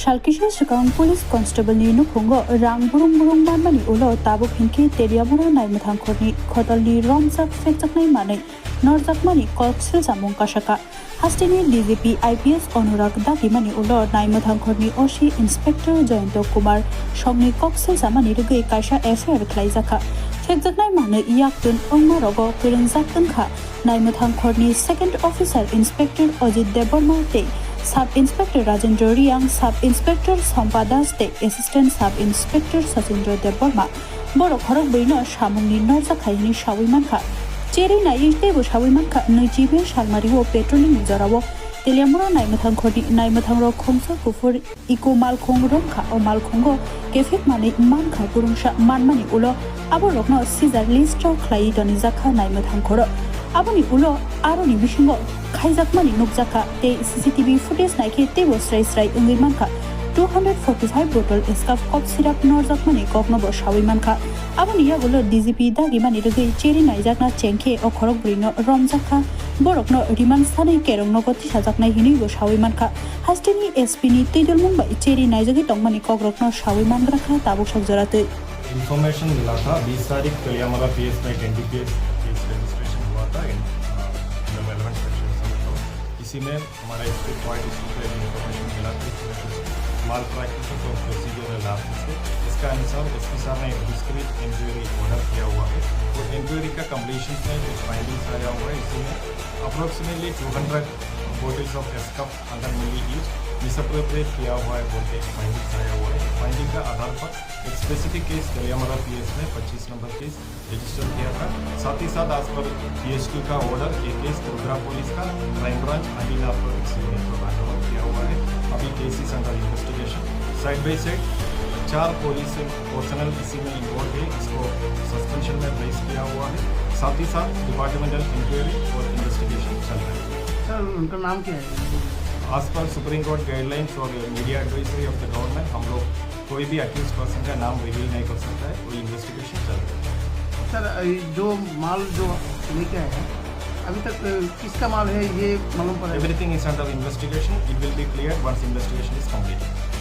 Shalkisha Shikang Police Constable ni Nukungo Rang Burung Manmani Ulo Tabuk Hinki Teriamura Nai Mathang Khorni Khodolni Romzak Fekjaknai Manai Norzak Mani Koksil Samung Kashaka Hastini DGP IPS Onurak Dakimani Ulo Nai Mathang Khorni Oshi Inspector Jayanto Kumar Shogni Koksil Samani Rugai Kaisha FR Klaizaka Fekjaknai Manai Iyaktun Ongmarogo Pirinzaktan Kha Nai Mathang Khorni Second Officer Inspector Ojit Deborma Te Sub Inspector Rajendra Riang, Sub Inspector Sampadas Te, Assistant Sub Inspector Sachendra Deborma, Boro Khorok Bino Shamungni Norza Khaini Shawimanka, Cheri Naishte Bushawimanka, Nujibe Shalmariwo Petroling Zarawo, Teliamura Naimathang Khodi, Naimathang Ro Khomsa Kufur, Iko Malkong Romka or Malkongo, Kefik Mani Manka Burungsha Manmani Ulo, Aborokno Caesar Listo Klai Donizaka Naimathang Koro, Aboni Ulo, Aroni Bishingo. Khaizakmani Nukzaka, the CCTV footage Nike, they was raised right in the Manka. 245 bottle escaf cop syrup Norzakmani, Koknobo Shawimanka. Abonia will DZP Dagimani to the Cherry Nizakna Chenke or Korokbrino, Romzaka, Borokno, Riman Sani Kerong Nogoti Hazakna Hinigo Shawimanka. Hastini Espini, Tidal Mumbai, Cherry Nizaki Tongmani Kokrokno, Shawimangraka, Tabusha Zorate. Information मिला था 20 तारीख कलियामरा PS में एक NDPS case registration हुआ था इन relevant section में। इसी में हमारा स्टेट वाइड इशू पे इन्फॉर्मेशन मिला था इसमें कुछ माल प्रैक्टिसेस और प्रोसीजर लैप्स थे। इसका अनुसार एसपी साहब ने एक डिस्क्रीट इंक्वायरी ऑर्डर किया हुआ है और इंक्वायरी का कम्प्लीशन में कुछ फाइंडिंग्स आया हुआ है। इसी में अप्रोक्सीमेटली 200 bottles of एस्कफ अंडर मिली यूज मिसअप्रोप्रिएट किया हुआ है बोल के फाइंडिंग्स आया हुआ है। फाइंडिंग का आधार पर एक स्पेसिफिक केस कलियामरा पीएस में 25 नंबर केस रजिस्टर किया था। साथ ही साथ आज पर GST का ऑर्डर एक केस रुद्रा पुलिस का crime branch anti narcotics unit पर हैंडओवर किया हुआ है। अभी case is under investigation. Side by side 4 police personal इसी में इन्वॉल्व है, इसको सस्पेंशन में प्लेस किया हुआ है। साथ ही साथ डिपार्टमेंटल इंक्वायरी और इन्वेस्टिगेशन चल रही है। सर उनका नाम क्या है? आज पर सुप्रीम कोर्ट गाइडलाइंस और media advisory of the government हम लोग कोई भी अक्यूज पर्सन का नाम रिवील नहीं कर सकता है, कोई इन्वेस्टिगेशन चल रही है। सर जो माल जो लेके आए हैं अभी तक किसका माल है ये मालूम पड़ा है? Everything is under investigation. It will be clear once investigation is completed.